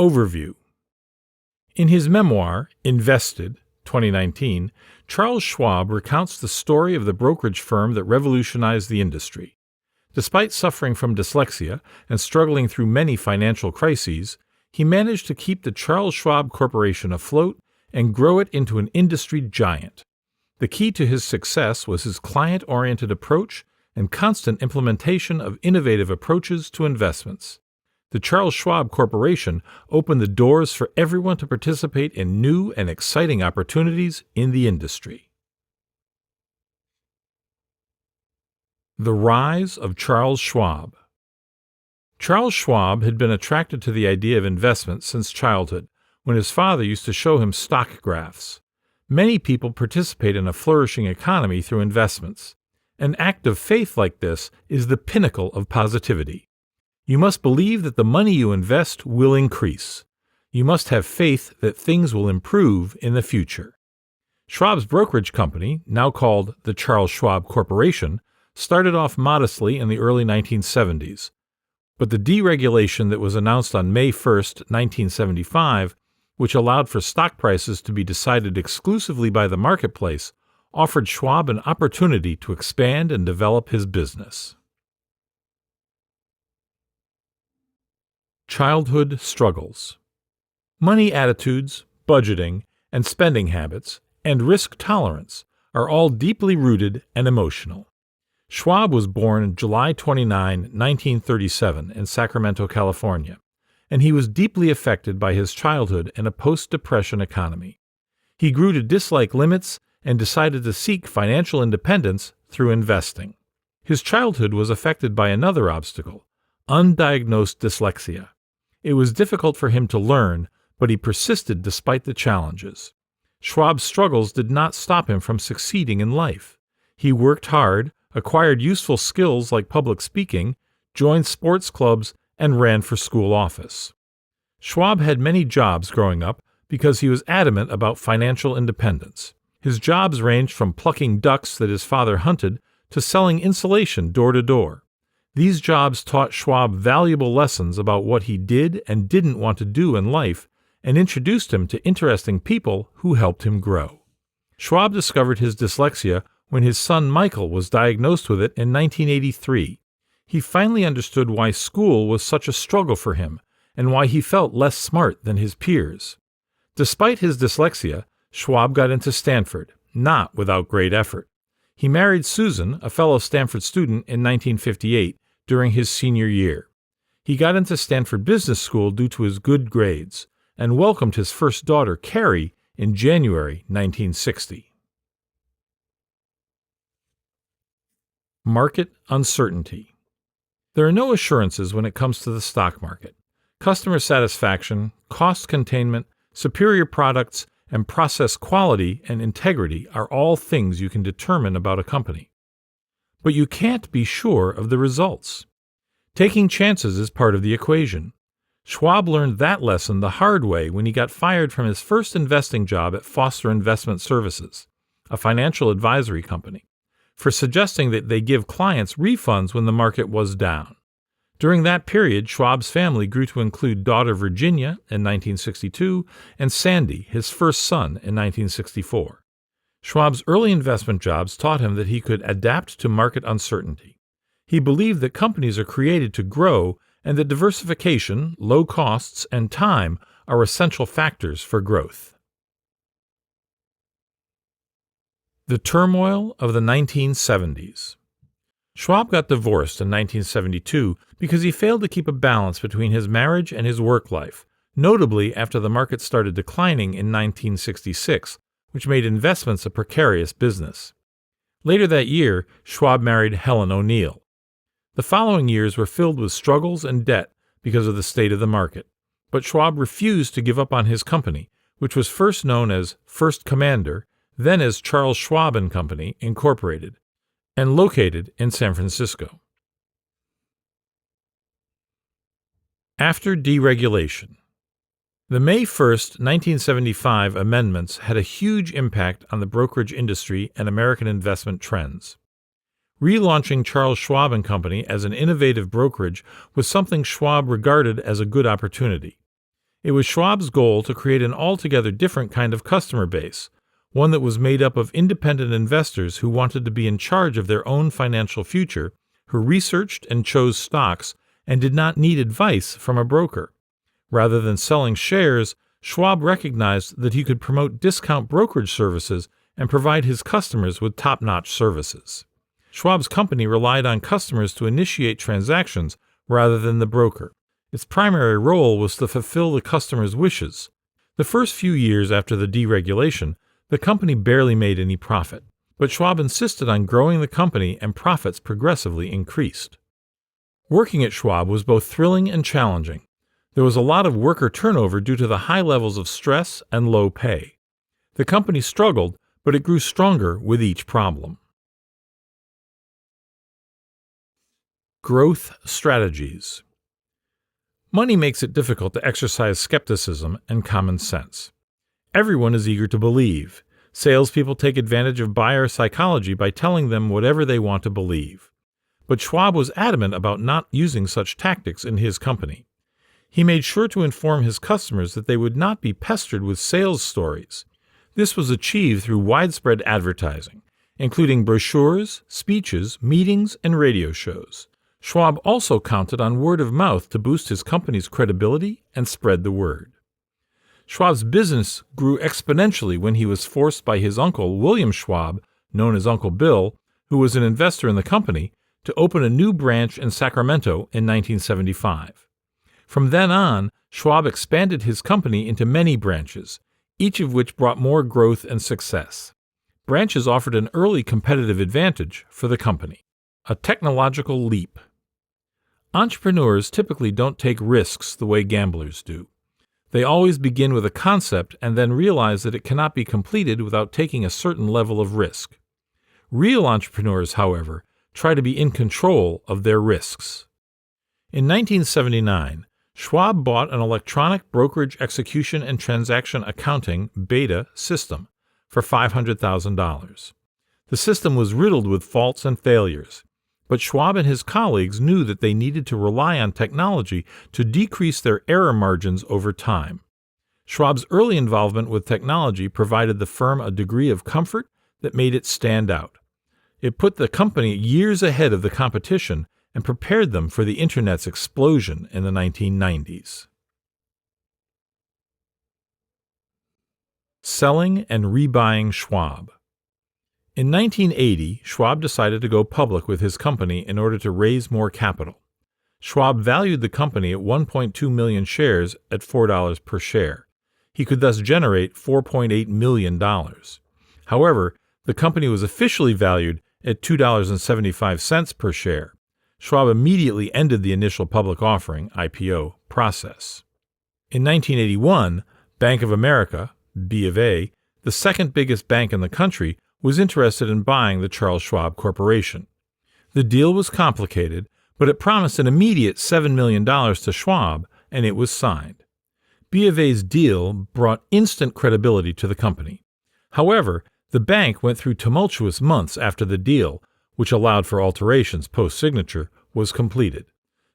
Overview. In his memoir, Invested, 2019, Charles Schwab recounts the story of the brokerage firm that revolutionized the industry. Despite suffering from dyslexia and struggling through many financial crises, he managed to keep the Charles Schwab Corporation afloat and grow it into an industry giant. The key to his success was his client-oriented approach and constant implementation of innovative approaches to investments. The Charles Schwab Corporation opened the doors for everyone to participate in new and exciting opportunities in the industry. The rise of Charles Schwab. Charles Schwab had been attracted to the idea of investment since childhood, when his father used to show him stock graphs. Many people participate in a flourishing economy through investments. An act of faith like this is the pinnacle of positivity. You must believe that the money you invest will increase. You must have faith that things will improve in the future. Schwab's brokerage company, now called the Charles Schwab Corporation, started off modestly in the early 1970s. But the deregulation that was announced on May 1, 1975, which allowed for stock prices to be decided exclusively by the marketplace, offered Schwab an opportunity to expand and develop his business. Childhood struggles. Money attitudes, budgeting, and spending habits, and risk tolerance are all deeply rooted and emotional. Schwab was born July 29, 1937, in Sacramento, California, and he was deeply affected by his childhood in a post-Depression economy. He grew to dislike limits and decided to seek financial independence through investing. His childhood was affected by another obstacle, undiagnosed dyslexia. It was difficult for him to learn, but he persisted despite the challenges. Schwab's struggles did not stop him from succeeding in life. He worked hard, acquired useful skills like public speaking, joined sports clubs, and ran for school office. Schwab had many jobs growing up because he was adamant about financial independence. His jobs ranged from plucking ducks that his father hunted to selling insulation door to door. These jobs taught Schwab valuable lessons about what he did and didn't want to do in life and introduced him to interesting people who helped him grow. Schwab discovered his dyslexia when his son Michael was diagnosed with it in 1983. He finally understood why school was such a struggle for him and why he felt less smart than his peers. Despite his dyslexia, Schwab got into Stanford, not without great effort. He married Susan, a fellow Stanford student, in 1958 during his senior year. He got into Stanford Business School due to his good grades and welcomed his first daughter, Carrie, in January 1960. Market uncertainty. There are no assurances when it comes to the stock market. Customer satisfaction, cost containment, superior products, and process quality and integrity are all things you can determine about a company. But you can't be sure of the results. Taking chances is part of the equation. Schwab learned that lesson the hard way when he got fired from his first investing job at Foster Investment Services, a financial advisory company, for suggesting that they give clients refunds when the market was down. During that period, Schwab's family grew to include daughter Virginia in 1962 and Sandy, his first son, in 1964. Schwab's early investment jobs taught him that he could adapt to market uncertainty. He believed that companies are created to grow and that diversification, low costs, and time are essential factors for growth. The turmoil of the 1970s. Schwab got divorced in 1972 because he failed to keep a balance between his marriage and his work life, notably after the market started declining in 1966, which made investments a precarious business. Later that year, Schwab married Helen O'Neill. The following years were filled with struggles and debt because of the state of the market, but Schwab refused to give up on his company, which was first known as First Commander, then as Charles Schwab and Company, Incorporated, and located in San Francisco. After deregulation. The May 1, 1975 amendments had a huge impact on the brokerage industry and American investment trends. Relaunching Charles Schwab and Company as an innovative brokerage was something Schwab regarded as a good opportunity. It was Schwab's goal to create an altogether different kind of customer base, one that was made up of independent investors who wanted to be in charge of their own financial future, who researched and chose stocks, and did not need advice from a broker. Rather than selling shares, Schwab recognized that he could promote discount brokerage services and provide his customers with top-notch services. Schwab's company relied on customers to initiate transactions rather than the broker. Its primary role was to fulfill the customer's wishes. The first few years after the deregulation, the company barely made any profit, but Schwab insisted on growing the company and profits progressively increased. Working at Schwab was both thrilling and challenging. There was a lot of worker turnover due to the high levels of stress and low pay. The company struggled, but it grew stronger with each problem. Growth strategies. Money makes it difficult to exercise skepticism and common sense. Everyone is eager to believe. Salespeople take advantage of buyer psychology by telling them whatever they want to believe. But Schwab was adamant about not using such tactics in his company. He made sure to inform his customers that they would not be pestered with sales stories. This was achieved through widespread advertising, including brochures, speeches, meetings, and radio shows. Schwab also counted on word of mouth to boost his company's credibility and spread the word. Schwab's business grew exponentially when he was forced by his uncle, William Schwab, known as Uncle Bill, who was an investor in the company, to open a new branch in Sacramento in 1975. From then on, Schwab expanded his company into many branches, each of which brought more growth and success. Branches offered an early competitive advantage for the company. A technological leap. Entrepreneurs typically don't take risks the way gamblers do. They always begin with a concept and then realize that it cannot be completed without taking a certain level of risk. Real entrepreneurs, however, try to be in control of their risks. In 1979, Schwab bought an electronic brokerage execution and transaction accounting (BETA) system for $500,000. The system was riddled with faults and failures, but Schwab and his colleagues knew that they needed to rely on technology to decrease their error margins over time. Schwab's early involvement with technology provided the firm a degree of comfort that made it stand out. It put the company years ahead of the competition and prepared them for the Internet's explosion in the 1990s. Selling and rebuying Schwab. In 1980, Schwab decided to go public with his company in order to raise more capital. Schwab valued the company at 1.2 million shares at $4 per share. He could thus generate $4.8 million. However, the company was officially valued at $2.75 per share. Schwab immediately ended the initial public offering (IPO) process. In 1981, Bank of America, B of A, the second biggest bank in the country, was interested in buying the Charles Schwab Corporation. The deal was complicated, but it promised an immediate $7 million to Schwab, and it was signed. B of A's deal brought instant credibility to the company. However, the bank went through tumultuous months after the deal, which allowed for alterations post-signature, was completed.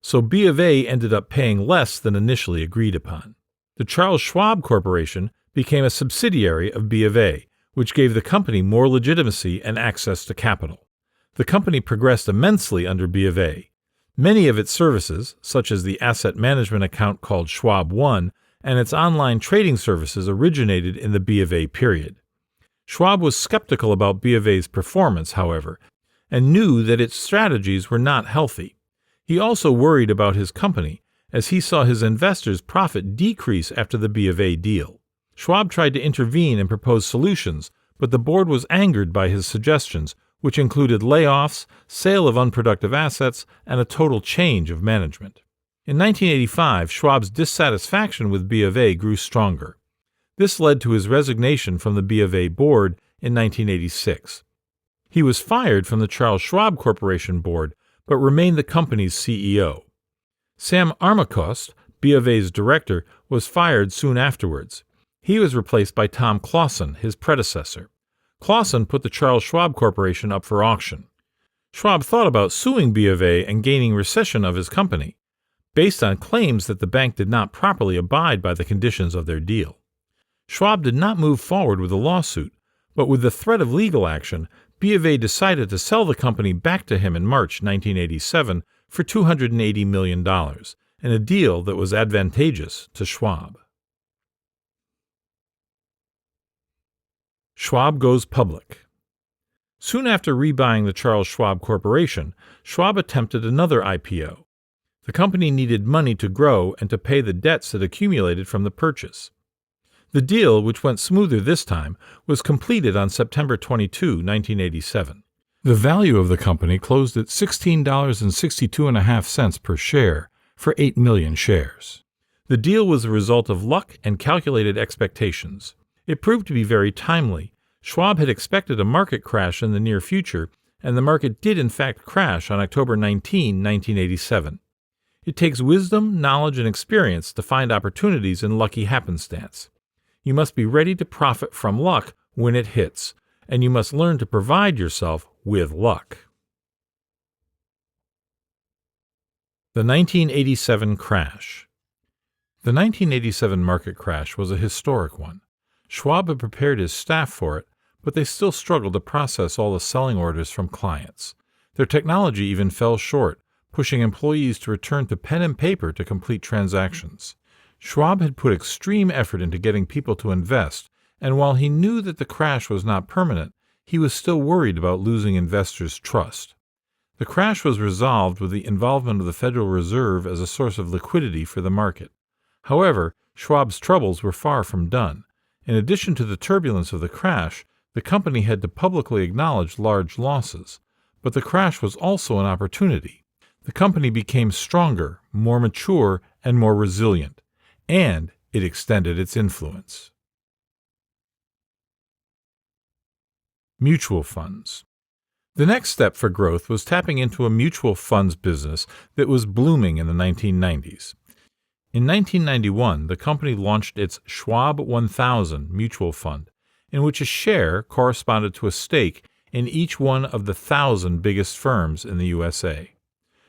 So B of A ended up paying less than initially agreed upon. The Charles Schwab Corporation became a subsidiary of B of A, which gave the company more legitimacy and access to capital. The company progressed immensely under B of A. Many of its services, such as the asset management account called Schwab One and its online trading services, originated in the B of A period. Schwab was skeptical about B of A's performance, however, and knew that its strategies were not healthy. He also worried about his company, as he saw his investors' profit decrease after the B of A deal. Schwab tried to intervene and propose solutions, but the board was angered by his suggestions, which included layoffs, sale of unproductive assets, and a total change of management. In 1985, Schwab's dissatisfaction with B of A grew stronger. This led to his resignation from the B of A board in 1986. He was fired from the Charles Schwab Corporation board, but remained the company's CEO. Sam Armacost, B of A's director, was fired soon afterwards. He was replaced by Tom Clausen, his predecessor. Clausen put the Charles Schwab Corporation up for auction. Schwab thought about suing B of A and gaining rescission of his company, based on claims that the bank did not properly abide by the conditions of their deal. Schwab did not move forward with a lawsuit, but with the threat of legal action, B of A decided to sell the company back to him in March 1987 for $280 million, in a deal that was advantageous to Schwab. Schwab goes public. Soon after rebuying the Charles Schwab Corporation, Schwab attempted another IPO. The company needed money to grow and to pay the debts that accumulated from the purchase. The deal, which went smoother this time, was completed on September 22, 1987. The value of the company closed at $16.62.5 per share for 8 million shares. The deal was the result of luck and calculated expectations. It proved to be very timely. Schwab had expected a market crash in the near future, and the market did in fact crash on October 19, 1987. It takes wisdom, knowledge, and experience to find opportunities in lucky happenstance. You must be ready to profit from luck when it hits, and you must learn to provide yourself with luck. The 1987 crash. The 1987 market crash was a historic one. Schwab had prepared his staff for it, but they still struggled to process all the selling orders from clients. Their technology even fell short, pushing employees to return to pen and paper to complete transactions. Schwab had put extreme effort into getting people to invest, and while he knew that the crash was not permanent, he was still worried about losing investors' trust. The crash was resolved with the involvement of the Federal Reserve as a source of liquidity for the market. However, Schwab's troubles were far from done. In addition to the turbulence of the crash, the company had to publicly acknowledge large losses. But the crash was also an opportunity. The company became stronger, more mature, and more resilient, and it extended its influence. Mutual funds. The next step for growth was tapping into a mutual funds business that was blooming in the 1990s. In 1991, the company launched its Schwab 1000 mutual fund, in which a share corresponded to a stake in each one of the 1,000 biggest firms in the USA.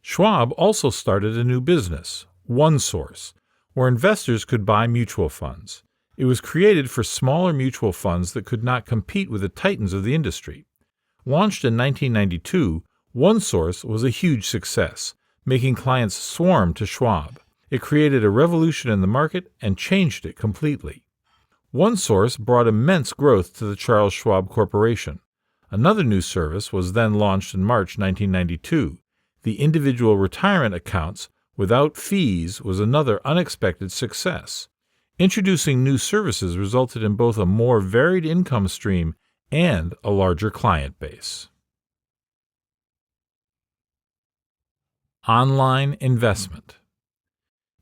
Schwab also started a new business, OneSource, where investors could buy mutual funds. It was created for smaller mutual funds that could not compete with the titans of the industry. Launched in 1992, OneSource was a huge success, making clients swarm to Schwab. It created a revolution in the market and changed it completely. OneSource brought immense growth to the Charles Schwab Corporation. Another new service was then launched in March 1992. The individual retirement accounts without fees was another unexpected success. Introducing new services resulted in both a more varied income stream and a larger client base. Online investment.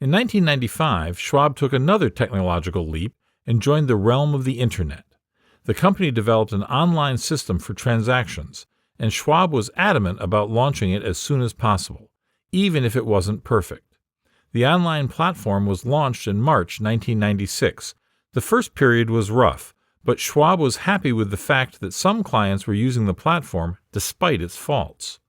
In 1995, Schwab took another technological leap and joined the realm of the Internet. The company developed an online system for transactions, and Schwab was adamant about launching it as soon as possible, even if it wasn't perfect. The online platform was launched in March 1996. The first period was rough, but Schwab was happy with the fact that some clients were using the platform despite its faults.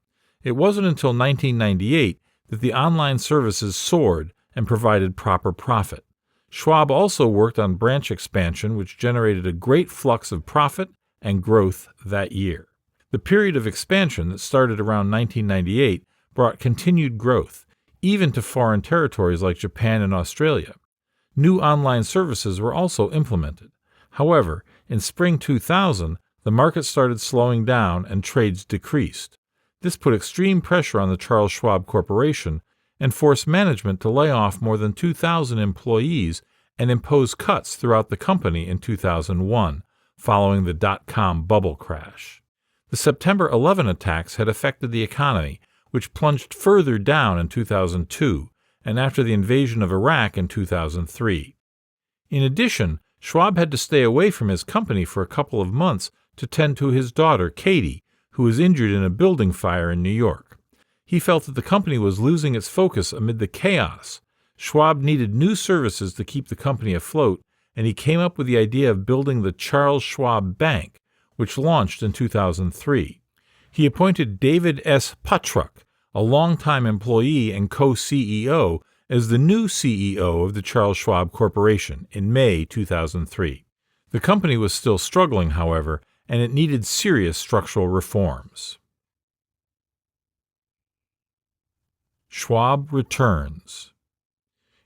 It wasn't until 1998 that the online services soared and provided proper profit. Schwab also worked on branch expansion, which generated a great flux of profit and growth that year. The period of expansion that started around 1998 brought continued growth, even to foreign territories like Japan and Australia. New online services were also implemented. However, in spring 2000, the market started slowing down and trades decreased. This put extreme pressure on the Charles Schwab Corporation and forced management to lay off more than 2,000 employees and impose cuts throughout the company in 2001, following the dot-com bubble crash. The September 11 attacks had affected the economy, which plunged further down in 2002 and after the invasion of Iraq in 2003. In addition, Schwab had to stay away from his company for a couple of months to tend to his daughter, Katie, who was injured in a building fire in New York. He felt that the company was losing its focus amid the chaos. Schwab needed new services to keep the company afloat, and he came up with the idea of building the Charles Schwab Bank, which launched in 2003. He appointed David S. Pottruck, a longtime employee and co-CEO, as the new CEO of the Charles Schwab Corporation in May 2003. The company was still struggling, however, and it needed serious structural reforms. Schwab returns.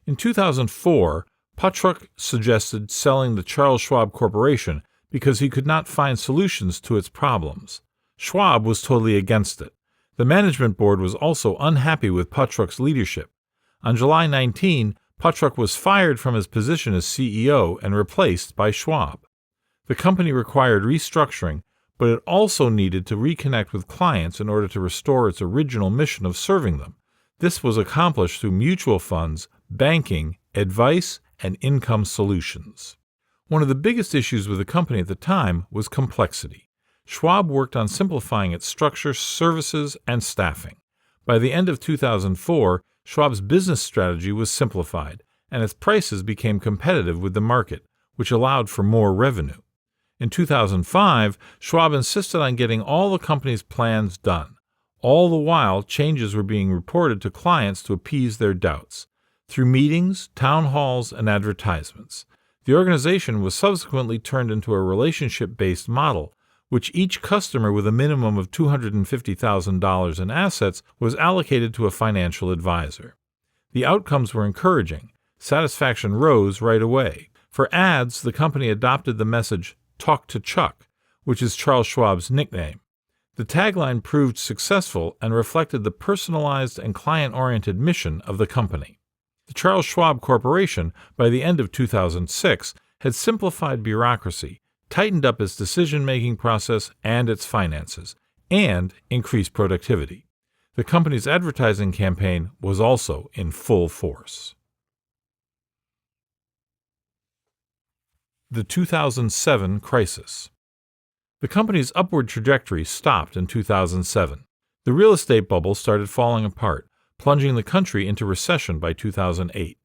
In 2004, Patrick suggested selling the Charles Schwab Corporation because he could not find solutions to its problems. Schwab was totally against it. The management board was also unhappy with Patrick's leadership. On July 19, Patrick was fired from his position as CEO and replaced by Schwab. The company required restructuring, but it also needed to reconnect with clients in order to restore its original mission of serving them. This was accomplished through mutual funds, banking, advice, and income solutions. One of the biggest issues with the company at the time was complexity. Schwab worked on simplifying its structure, services, and staffing. By the end of 2004, Schwab's business strategy was simplified, and its prices became competitive with the market, which allowed for more revenue. In 2005, Schwab insisted on getting all the company's plans done. All the while, changes were being reported to clients to appease their doubts, through meetings, town halls, and advertisements. The organization was subsequently turned into a relationship-based model, which each customer with a minimum of $250,000 in assets was allocated to a financial advisor. The outcomes were encouraging. Satisfaction rose right away. For ads, the company adopted the message, "Talk to Chuck," which is Charles Schwab's nickname. The tagline proved successful and reflected the personalized and client-oriented mission of the company. The Charles Schwab Corporation, by the end of 2006, had simplified bureaucracy, tightened up its decision-making process and its finances, and increased productivity. The company's advertising campaign was also in full force. The 2007 crisis. The company's upward trajectory stopped in 2007. The real estate bubble started falling apart, plunging the country into recession by 2008.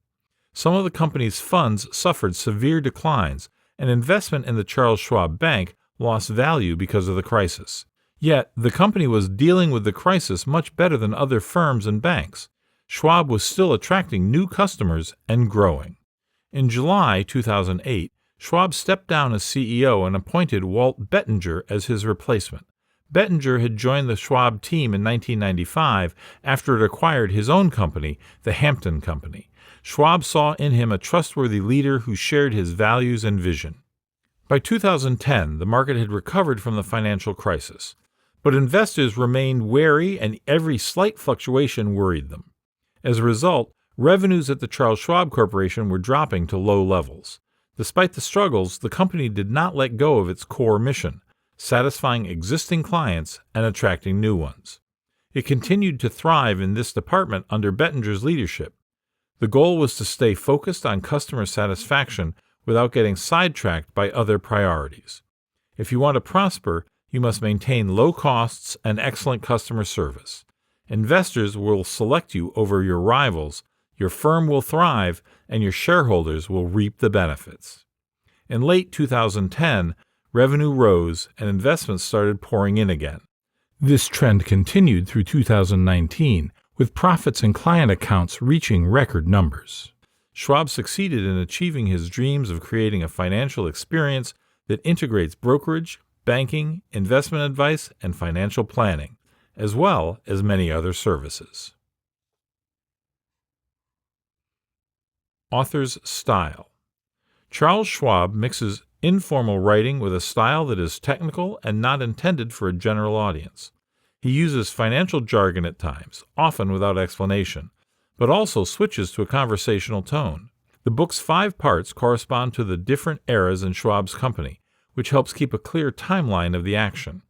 Some of the company's funds suffered severe declines, and investment in the Charles Schwab Bank lost value because of the crisis. Yet, the company was dealing with the crisis much better than other firms and banks. Schwab was still attracting new customers and growing. In July 2008, Schwab stepped down as CEO and appointed Walt Bettinger as his replacement. Bettinger had joined the Schwab team in 1995 after it acquired his own company, the Hampton Company. Schwab saw in him a trustworthy leader who shared his values and vision. By 2010, the market had recovered from the financial crisis, but investors remained wary and every slight fluctuation worried them. As a result, revenues at the Charles Schwab Corporation were dropping to low levels. Despite the struggles, the company did not let go of its core mission, satisfying existing clients and attracting new ones. It continued to thrive in this department under Bettinger's leadership. The goal was to stay focused on customer satisfaction without getting sidetracked by other priorities. If you want to prosper, you must maintain low costs and excellent customer service. Investors will select you over your rivals, your firm will thrive, and your shareholders will reap the benefits. In late 2010, revenue rose and investments started pouring in again. This trend continued through 2019, with profits and client accounts reaching record numbers. Schwab succeeded in achieving his dreams of creating a financial experience that integrates brokerage, banking, investment advice, and financial planning, as well as many other services. Author's style. Charles Schwab mixes informal writing with a style that is technical and not intended for a general audience. He uses financial jargon at times, often without explanation, but also switches to a conversational tone. The book's 5 parts correspond to the different eras in Schwab's company, which helps keep a clear timeline of the action.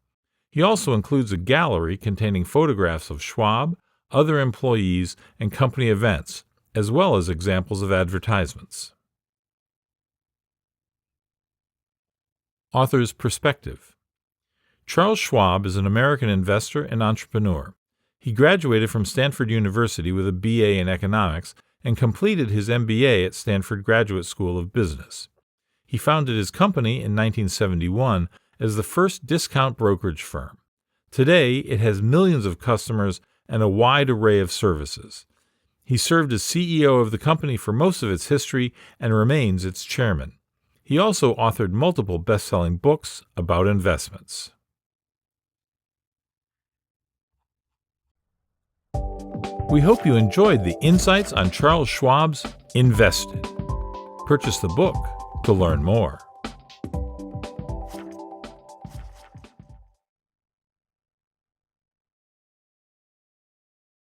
He also includes a gallery containing photographs of Schwab, other employees, and company events, as well as examples of advertisements. Author's perspective. Charles Schwab is an American investor and entrepreneur. He graduated from Stanford University with a BA in economics and completed his MBA at Stanford Graduate School of Business. He founded his company in 1971 as the first discount brokerage firm. Today, it has millions of customers and a wide array of services. He served as CEO of the company for most of its history and remains its chairman. He also authored multiple best-selling books about investments. We hope you enjoyed the insights on Charles Schwab's Invested. Purchase the book to learn more.